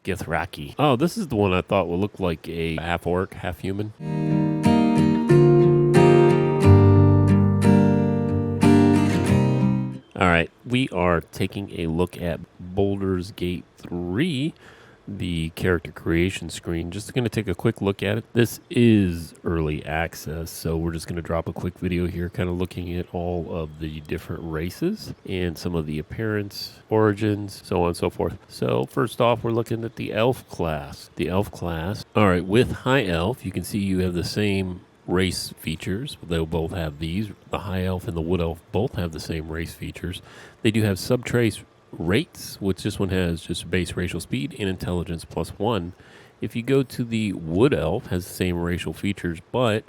Githyanki. Oh, this is the one I thought would look like a half orc, half human. All right, we are taking a look at Baldur's Gate 3, the character creation screen. Just going to take a quick look at it. This is early access, so we're just going to drop a quick video here kind of looking at all of the different races and some of the appearance, origins, so on and so forth. So first off, we're looking at the elf class. The elf class, all right, with high elf, you can see you have the same race features. They'll both have these. The high elf and the wood elf both have the same race features. They do have subtrace rates, which this one has just base racial speed and intelligence +1. If you go to the wood elf, has the same racial features, but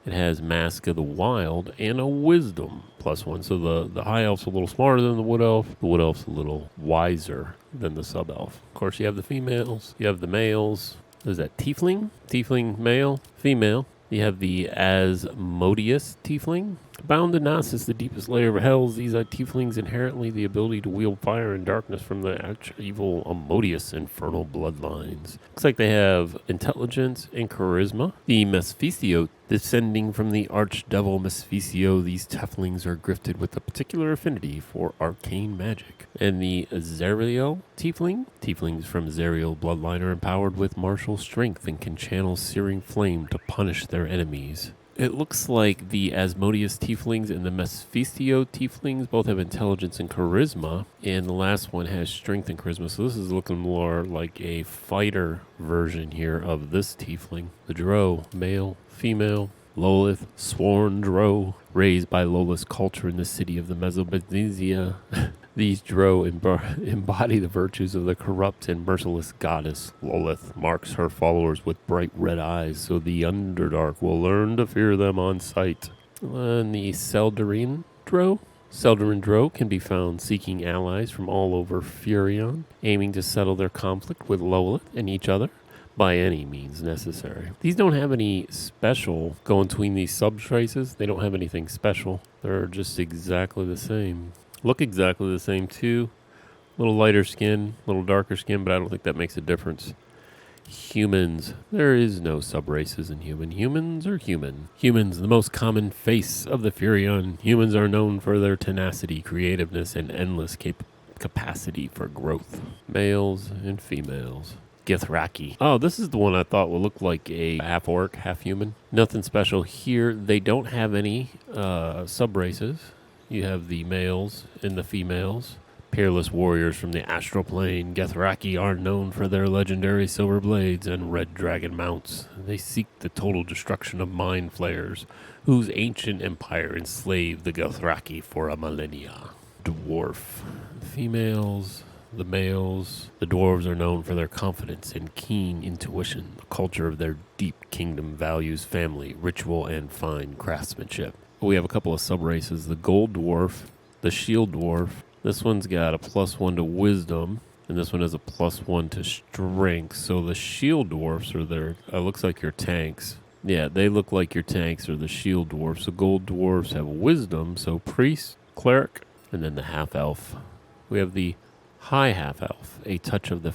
it has Mask of the Wild and a wisdom +1. So the high elf's a little smarter than the wood elf. The wood elf's a little wiser than the sub elf. Of course, you have the females. You have the males. Is that tiefling? Tiefling male, female. You have the Asmodeus tiefling. Bound to Gnosis, the deepest layer of hells, these are tieflings inherently the ability to wield fire and darkness from the arch-evil Asmodeus infernal bloodlines. Looks like they have intelligence and charisma. The Mephisto, descending from the archdevil Mephisto, these tieflings are gifted with a particular affinity for arcane magic. And the Zariel tiefling, tieflings from Zariel bloodline are empowered with martial strength and can channel searing flame to punish their enemies. It looks like the Asmodeus tieflings and the Mephisto tieflings both have intelligence and charisma, and the last one has strength and charisma. So this is looking more like a fighter version here of this tiefling. The Drow, male, female, Lolith, sworn Drow, raised by Lolith's culture in the city of the Mesopotamia. These Drow embody the virtues of the corrupt and merciless goddess. Lolith marks her followers with bright red eyes, so the Underdark will learn to fear them on sight. And the Seldarin Drow. Seldarin Drow can be found seeking allies from all over Furion, aiming to settle their conflict with Lolith and each other by any means necessary. These don't have any special going between these subtraces. They don't have anything special. They're just exactly the same. Look exactly the same too. A little lighter skin, a little darker skin, but I don't think that makes a difference. Humans. There is no sub-races in human. Humans are human. Humans, the most common face of the Furion. Humans are known for their tenacity, creativeness, and endless capacity for growth. Males and females. Githyanki. Oh, this is the one I thought would look like a half orc, half human. Nothing special here. They don't have any sub-races. You have the males and the females. Peerless warriors from the astral plane, Githyanki are known for their legendary silver blades and red dragon mounts. They seek the total destruction of mind flayers, whose ancient empire enslaved the Githyanki for a millennia. Dwarf. Females, the males. The dwarves are known for their confidence and keen intuition. The culture of their deep kingdom values family, ritual, and fine craftsmanship. We have a couple of sub-races. The Gold Dwarf, the Shield Dwarf. This one's got a +1 to Wisdom, and this one has a +1 to Strength. So the Shield Dwarfs are their, looks like your tanks. Yeah, they look like your tanks are the Shield Dwarfs. The Gold Dwarfs have Wisdom, so Priest, Cleric, and then the Half-Elf. We have the High Half-Elf. A touch of the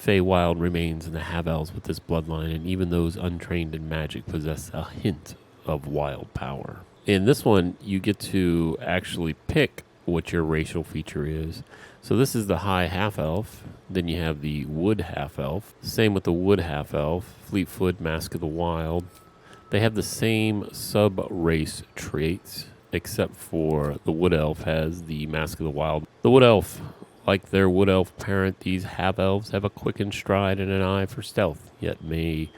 Feywild remains in the Half-Elves with this bloodline, and even those untrained in magic possess a hint of wild power. In this one, you get to actually pick what your racial feature is. So this is the high half-elf. Then you have the wood half-elf. Same with the wood half-elf. Fleetfoot, Mask of the Wild. They have the same sub-race traits, except for the wood elf has the Mask of the Wild. The wood elf, like their wood elf parent, these half-elves have a quickened stride and an eye for stealth, yet many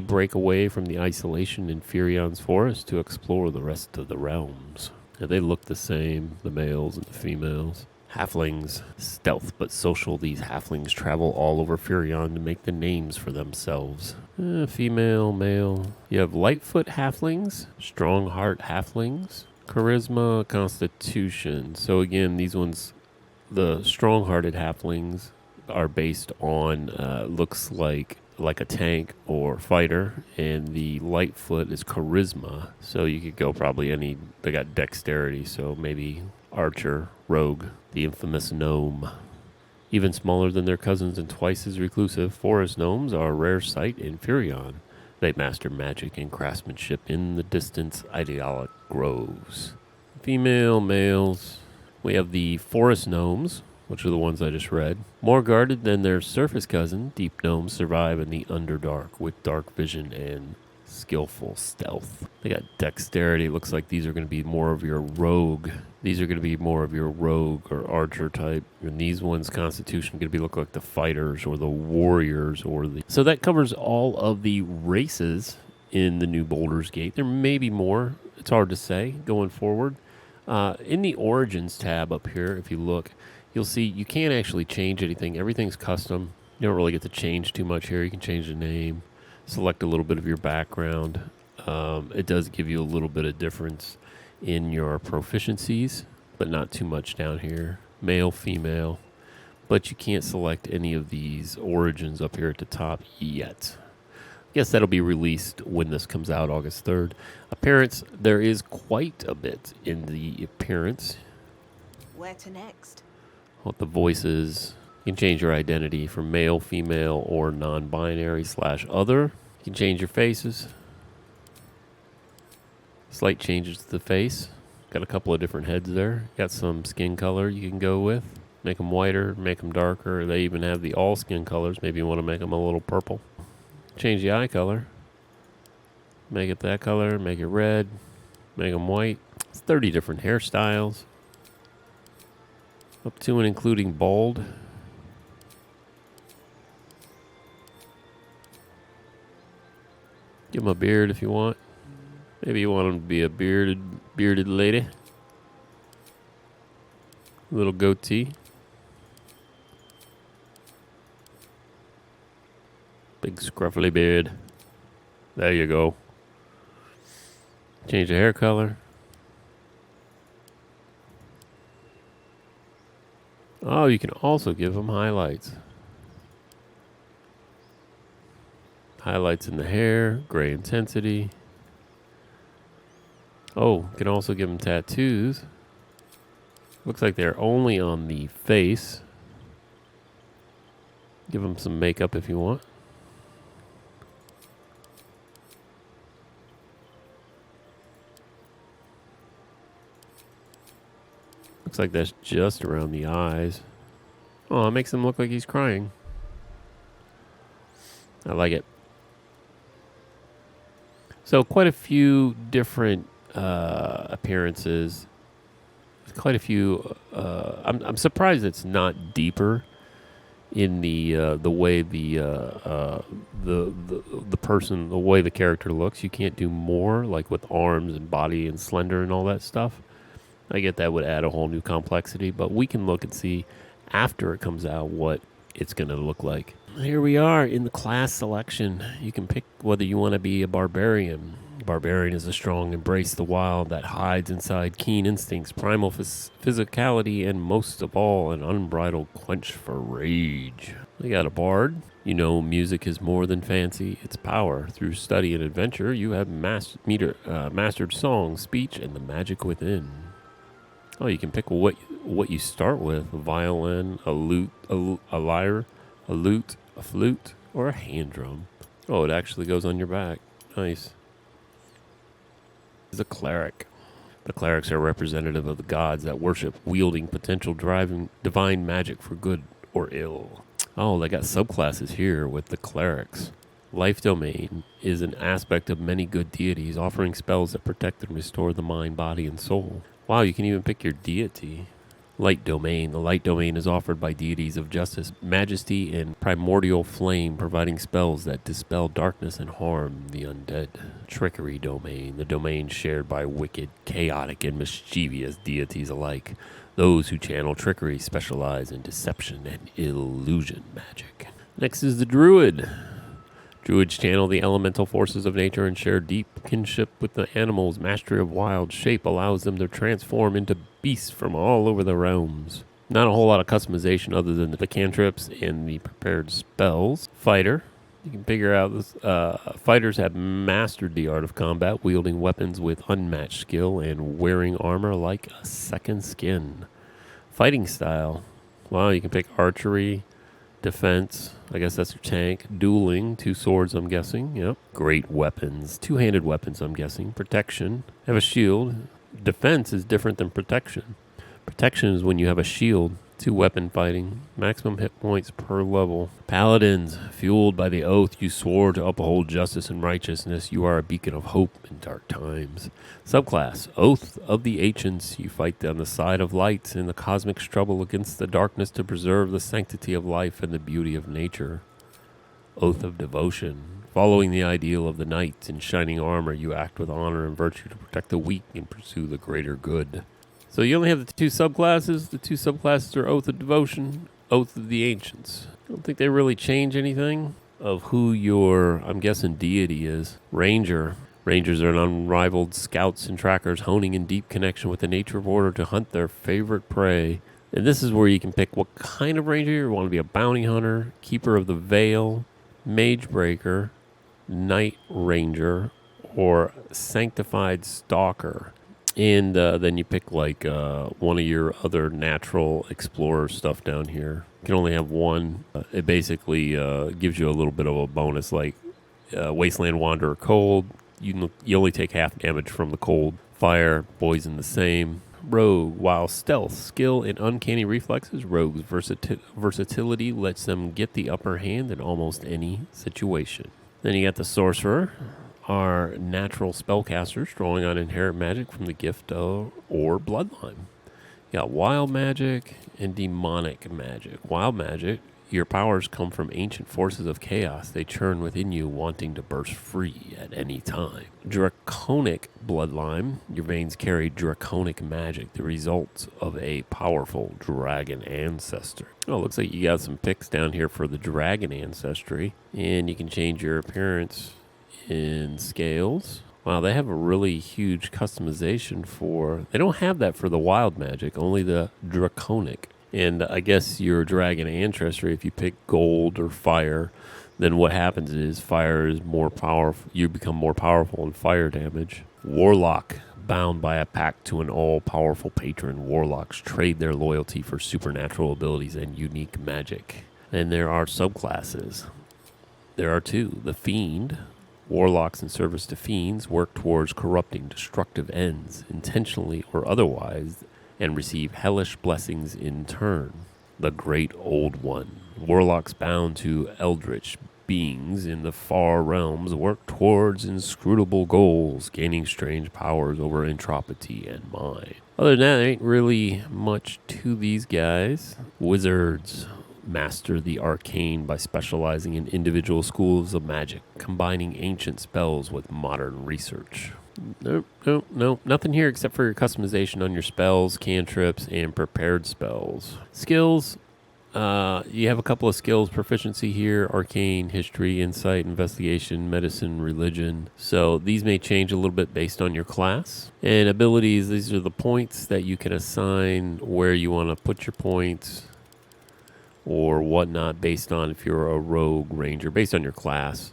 break away from the isolation in Furion's forest to explore the rest of the realms. Now, they look the same, the males and the females. Halflings, stealth but social, these halflings travel all over Furion to make the names for themselves. Female, male. You have Lightfoot halflings, strong heart halflings, charisma, constitution. So again, these ones, the strong-hearted halflings are based on, looks like a tank or fighter, and the Lightfoot is charisma. So you could go probably any, they got dexterity, so maybe archer, rogue, the infamous gnome. Even smaller than their cousins and twice as reclusive, forest gnomes are a rare sight in Furion. They master magic and craftsmanship in the distant idyllic groves. Female, males. We have the forest gnomes, which are the ones I just read. More guarded than their surface cousin, deep gnomes survive in the Underdark with dark vision and skillful stealth. They got dexterity. Looks like these are going to be more of your rogue. These are going to be more of your rogue or archer type. And these ones, constitution, going to be look like the fighters or the warriors or the... So that covers all of the races in the new Baldur's Gate. There may be more. It's hard to say going forward. In the Origins tab up here, if you look, you'll see you can't actually change anything. Everything's custom. You don't really get to change too much here. You can change the name, select a little bit of your background. It does give you a little bit of difference in your proficiencies, but not too much down here. Male, female. But you can't select any of these origins up here at the top yet. Guess that'll be released when this comes out, August 3rd. Appearance, there is quite a bit in the appearance. Where to next? What the voices. You can change your identity from male, female, or non-binary / other. You can change your faces. Slight changes to the face. Got a couple of different heads there. Got some skin color you can go with. Make them whiter, make them darker. They even have the all skin colors. Maybe you want to make them a little purple. Change the eye color. Make it that color. Make it red. Make them white. It's 30 different hairstyles. Up to and including bald. Give them a beard if you want. Maybe you want them to be a bearded lady. Little goatee. Big scruffy beard. There you go. Change the hair color. Oh, you can also give them highlights. Highlights in the hair, gray intensity. Oh, you can also give them tattoos. Looks like they're only on the face. Give them some makeup if you want. Looks like that's just around the eyes. Oh, it makes him look like he's crying. I like it. So quite a few different appearances. Quite a few. I'm surprised it's not deeper in the way the person, the way the character looks. You can't do more, like with arms and body and slender and all that stuff. I get that would add a whole new complexity, but we can look and see after it comes out what it's going to look like. Here we are in the class selection. You can pick whether you want to be a barbarian. Barbarian is a strong embrace the wild that hides inside keen instincts, primal physicality, and most of all, an unbridled quench for rage. We got a bard. You know, music is more than fancy. It's power. Through study and adventure, you have mastered song, speech, and the magic within. Oh, you can pick what you start with: a violin, a lute, a lyre, a lute, a flute, or a hand drum. Oh, it actually goes on your back. Nice. Is a cleric. The clerics are representative of the gods that worship, wielding potential driving divine magic for good or ill. Oh, they got subclasses here with the clerics. Life domain is an aspect of many good deities, offering spells that protect and restore the mind, body, and soul. Wow, you can even pick your deity. Light domain. The light domain is offered by deities of justice, majesty, and primordial flame, providing spells that dispel darkness and harm the undead. Trickery domain. The domain shared by wicked, chaotic, and mischievous deities alike. Those who channel trickery specialize in deception and illusion magic. Next is the druid. Druids channel the elemental forces of nature and share deep kinship with the animals. Mastery of wild shape allows them to transform into beasts from all over the realms. Not a whole lot of customization other than the cantrips and the prepared spells. Fighter. You can figure out this. Fighters have mastered the art of combat, wielding weapons with unmatched skill and wearing armor like a second skin. Fighting style. Wow, you can pick archery, defense. I guess that's your tank. Dueling, 2 swords, I'm guessing. Yep. Great weapons. 2-handed weapons, I'm guessing. Protection. Have a shield. Defense is different than protection. Protection is when you have a shield. 2 weapon fighting. Maximum hit points per level. Paladins. Fueled by the oath you swore to uphold justice and righteousness, you are a beacon of hope in dark times. Subclass. Oath of the Ancients. You fight on the side of light in the cosmic struggle against the darkness to preserve the sanctity of life and the beauty of nature. Oath of Devotion. Following the ideal of the knight in shining armor, you act with honor and virtue to protect the weak and pursue the greater good. So you only have the 2 subclasses. The 2 subclasses are Oath of Devotion, Oath of the Ancients. I don't think they really change anything of who your, I'm guessing, deity is. Ranger. Rangers are unrivaled scouts and trackers honing in deep connection with the nature of order to hunt their favorite prey. And this is where you can pick what kind of ranger you want to be: a bounty hunter, keeper of the veil, mage breaker, night ranger, or sanctified stalker. And then you pick like one of your other natural explorer stuff down here. You can only have one. It basically gives you a little bit of a bonus, like Wasteland Wanderer cold. You only take half damage from the cold. Fire, poison the same. Rogue, while stealth, skill, and uncanny reflexes, rogue's versatility lets them get the upper hand in almost any situation. Then you got the sorcerer. Are natural spellcasters drawing on inherent magic from the gift of or bloodline. You got wild magic and demonic magic. Wild magic, your powers come from ancient forces of chaos. They churn within you, wanting to burst free at any time. Draconic bloodline, your veins carry draconic magic, the results of a powerful dragon ancestor. Oh, looks like you got some picks down here for the dragon ancestry, and you can change your appearance in scales. Wow, they have a really huge customization for... They don't have that for the wild magic, only the draconic. And I guess your dragon ancestry, if you pick gold or fire, then what happens is fire is more powerful. You become more powerful in fire damage. Warlock, bound by a pact to an all-powerful patron. Warlocks trade their loyalty for supernatural abilities and unique magic. And there are subclasses. There are 2. The Fiend. Warlocks in service to fiends work towards corrupting destructive ends, intentionally or otherwise, and receive hellish blessings in turn. The Great Old One. Warlocks bound to eldritch beings in the far realms work towards inscrutable goals, gaining strange powers over entropy and mind. Other than that, there ain't really much to these guys. Wizards master the arcane by specializing in individual schools of magic, combining ancient spells with modern research. Nope, nothing here except for your customization on your spells, cantrips, and prepared spells. Skills, you have a couple of skills proficiency here: arcane, history, insight, investigation, medicine, religion. So these may change a little bit based on your class. And abilities, these are the points that you can assign where you want to put your points or whatnot based on if you're a rogue ranger, based on your class.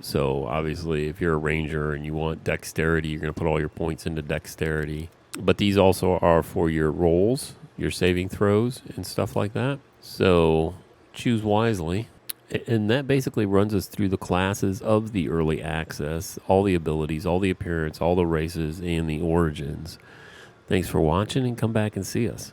So obviously if you're a ranger and you want dexterity, you're going to put all your points into dexterity. But these also are for your rolls, your saving throws, and stuff like that. So choose wisely. And that basically runs us through the classes of the early access, all the abilities, all the appearance, all the races, and the origins. Thanks for watching, and come back and see us.